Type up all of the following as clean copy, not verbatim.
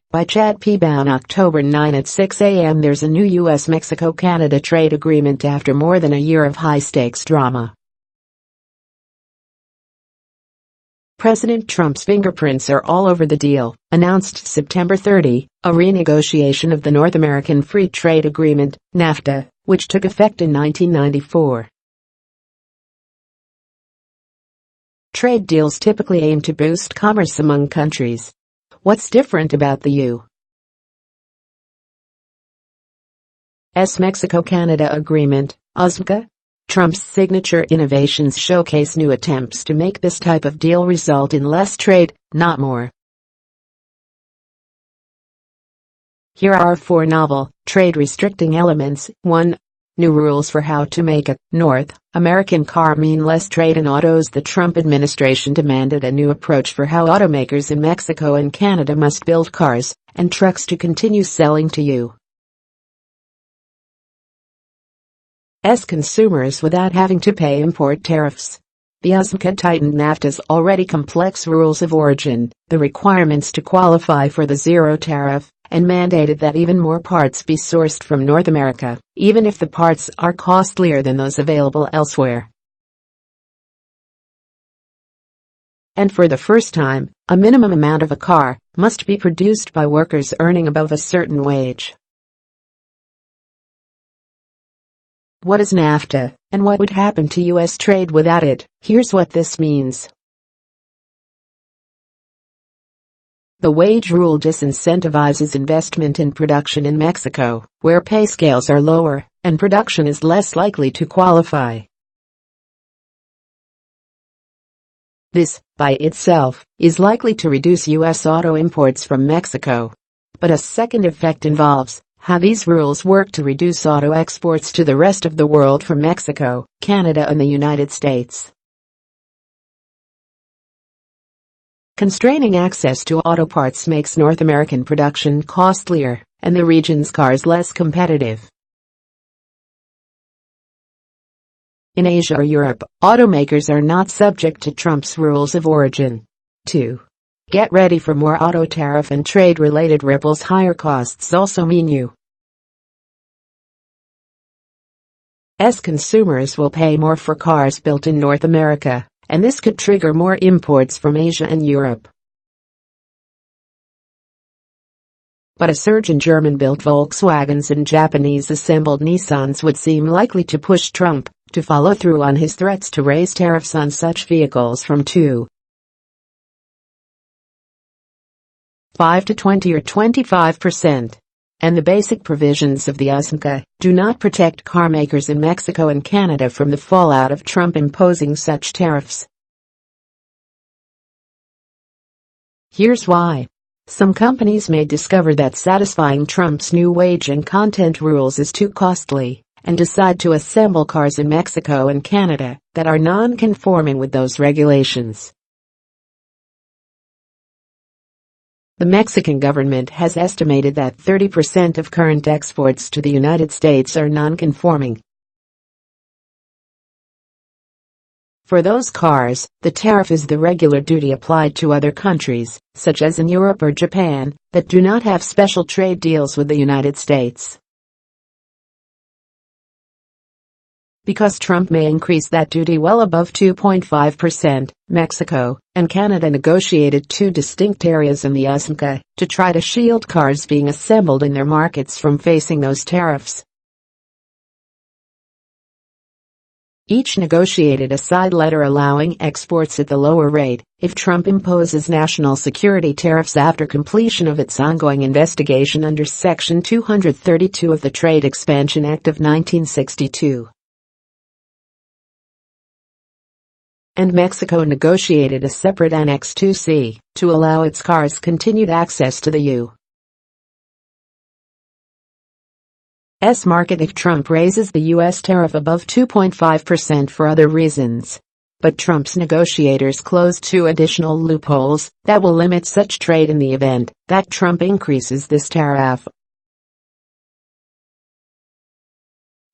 By Chad P. Bown October 9 at 6 a.m. There's a new U.S. Mexico-Canada trade agreement after more than a year of high-stakes drama. President Trump's fingerprints are all over the deal, announced September 30, a renegotiation of the North American Free Trade Agreement, NAFTA, which took effect in 1994. Trade deals typically aim to boost commerce among countries. What's different about the U.S. Mexico-Canada Agreement, USMCA? Trump's signature innovations showcase new attempts to make this type of deal result in less trade, not more. Here are 4 novel, trade-restricting elements. 1. New rules for how to make a North American car mean less trade in autos. The Trump administration demanded a new approach for how automakers in Mexico and Canada must build cars and trucks to continue selling to U.S. consumers without having to pay import tariffs. The USMCA tightened NAFTA's already complex rules of origin, the requirements to qualify for the zero tariff, and mandated that even more parts be sourced from North America, even if the parts are costlier than those available elsewhere. And for the first time, a minimum amount of a car must be produced by workers earning above a certain wage. What is NAFTA, and what would happen to U.S. trade without it? Here's what this means. The wage rule disincentivizes investment in production in Mexico, where pay scales are lower and production is less likely to qualify. This, by itself, is likely to reduce U.S. auto imports from Mexico. But a second effect involves how these rules work to reduce auto exports to the rest of the world from Mexico, Canada and the United States. Constraining access to auto parts makes North American production costlier and the region's cars less competitive. In Asia or Europe, automakers are not subject to Trump's rules of origin. 2. Get ready for more auto tariff and trade-related ripples. Higher costs also mean U.S. consumers will pay more for cars built in North America, and this could trigger more imports from Asia and Europe. But a surge in German-built Volkswagens and Japanese-assembled Nissans would seem likely to push Trump to follow through on his threats to raise tariffs on such vehicles from 25% to 20 or 25%. And the basic provisions of the USMCA do not protect carmakers in Mexico and Canada from the fallout of Trump imposing such tariffs. Here's why. Some companies may discover that satisfying Trump's new wage and content rules is too costly and decide to assemble cars in Mexico and Canada that are non-conforming with those regulations. The Mexican government has estimated that 30% of current exports to the United States are non-conforming. For those cars, the tariff is the regular duty applied to other countries, such as in Europe or Japan, that do not have special trade deals with the United States. Because Trump may increase that duty well above 2.5%, Mexico and Canada negotiated 2 distinct areas in the USMCA to try to shield cars being assembled in their markets from facing those tariffs. Each negotiated a side letter allowing exports at the lower rate if Trump imposes national security tariffs after completion of its ongoing investigation under Section 232 of the Trade Expansion Act of 1962. And Mexico negotiated a separate Annex 2C to allow its cars continued access to the U.S. market if Trump raises the U.S. tariff above 2.5% for other reasons. But Trump's negotiators closed 2 additional loopholes that will limit such trade in the event that Trump increases this tariff.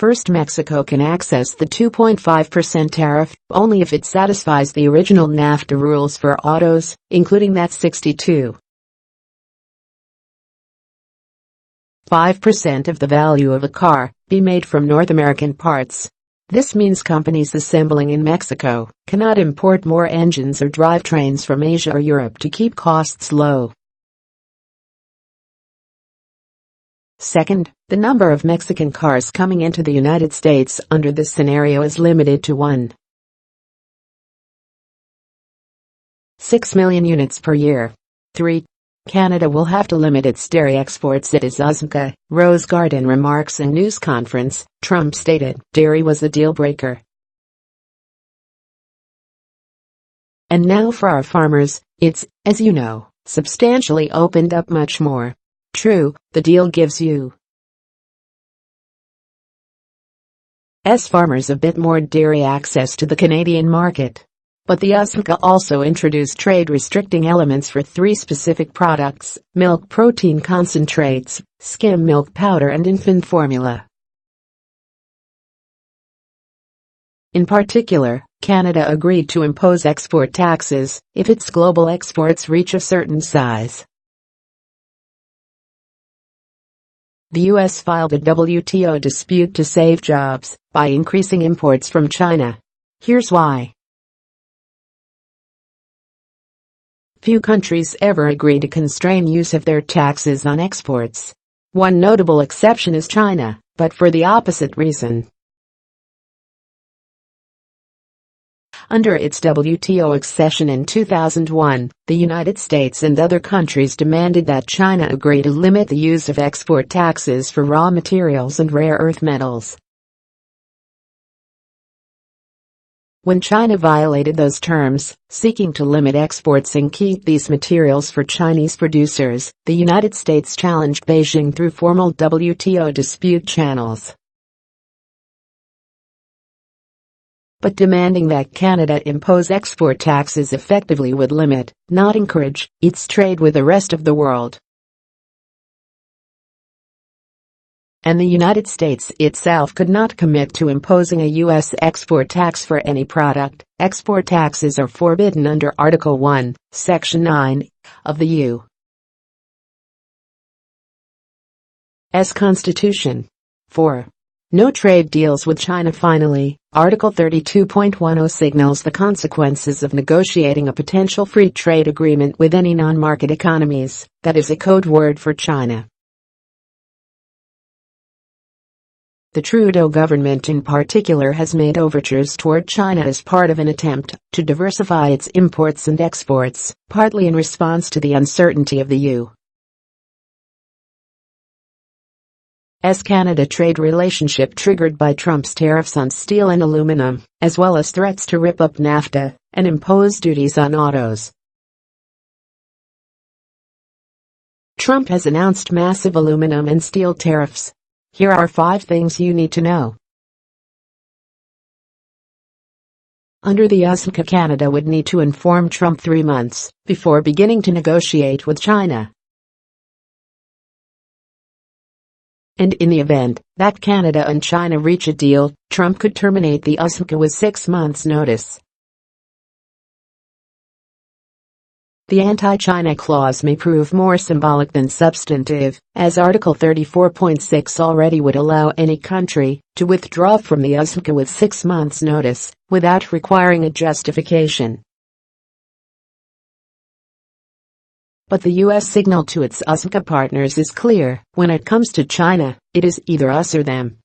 First, Mexico can access the 2.5% tariff only if it satisfies the original NAFTA rules for autos, including that 62.5% of the value of a car be made from North American parts. This means companies assembling in Mexico cannot import more engines or drivetrains from Asia or Europe to keep costs low. Second, the number of Mexican cars coming into the United States under this scenario is limited to 1.6 million units per year. 3. Canada will have to limit its dairy exports at its USMCA, Rose Garden remarks in news conference. Trump stated dairy was a deal breaker. And now for our farmers, it's, as you know, substantially opened up much more. True, the deal gives U.S. farmers a bit more dairy access to the Canadian market. But the USMCA also introduced trade-restricting elements for 3 specific products: milk protein concentrates, skim milk powder and infant formula. In particular, Canada agreed to impose export taxes if its global exports reach a certain size. The U.S. filed a WTO dispute to save jobs by increasing imports from China. Here's why. Few countries ever agree to constrain use of their taxes on exports. One notable exception is China, but for the opposite reason. Under its WTO accession in 2001, the United States and other countries demanded that China agree to limit the use of export taxes for raw materials and rare earth metals. When China violated those terms, seeking to limit exports and keep these materials for Chinese producers, the United States challenged Beijing through formal WTO dispute channels. But demanding that Canada impose export taxes effectively would limit, not encourage, its trade with the rest of the world. And the United States itself could not commit to imposing a U.S. export tax for any product. Export taxes are forbidden under Article 1, Section 9 of the U.S. Constitution. 4. No trade deals with China. Finally, Article 32.10 signals the consequences of negotiating a potential free trade agreement with any non-market economies, that is a code word for China. The Trudeau government in particular has made overtures toward China as part of an attempt to diversify its imports and exports, partly in response to the uncertainty of the U.S.-Canada trade relationship triggered by Trump's tariffs on steel and aluminum, as well as threats to rip up NAFTA and impose duties on autos. Trump has announced massive aluminum and steel tariffs. Here are 5 things you need to know. Under the USMCA, Canada would need to inform Trump 3 months before beginning to negotiate with China. And in the event that Canada and China reach a deal, Trump could terminate the USMCA with 6 months' notice. The anti-China clause may prove more symbolic than substantive, as Article 34.6 already would allow any country to withdraw from the USMCA with 6 months' notice, without requiring a justification. But the U.S. signal to its USMCA partners is clear: when it comes to China, it is either us or them.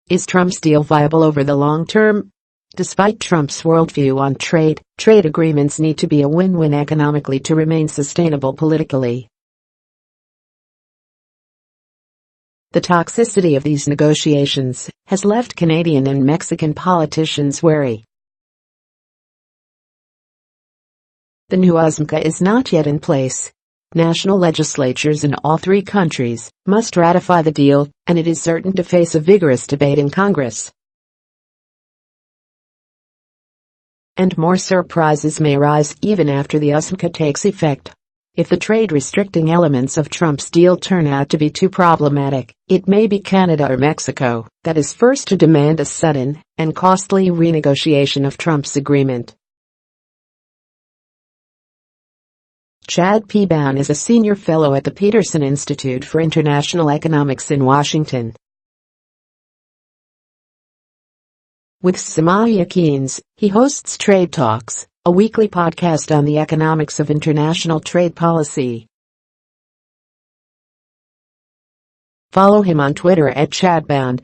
Is Trump's deal viable over the long term? Despite Trump's worldview on trade agreements need to be a win-win economically to remain sustainable politically. The toxicity of these negotiations has left Canadian and Mexican politicians wary. The new USMCA is not yet in place. National legislatures in all 3 countries must ratify the deal, and it is certain to face a vigorous debate in Congress. And more surprises may arise even after the USMCA takes effect. If the trade-restricting elements of Trump's deal turn out to be too problematic, it may be Canada or Mexico that is first to demand a sudden and costly renegotiation of Trump's agreement. Chad P. Bown is a senior fellow at the Peterson Institute for International Economics in Washington. With Samaya Keynes, he hosts Trade Talks, a weekly podcast on the economics of international trade policy. Follow him on Twitter at @ChadBound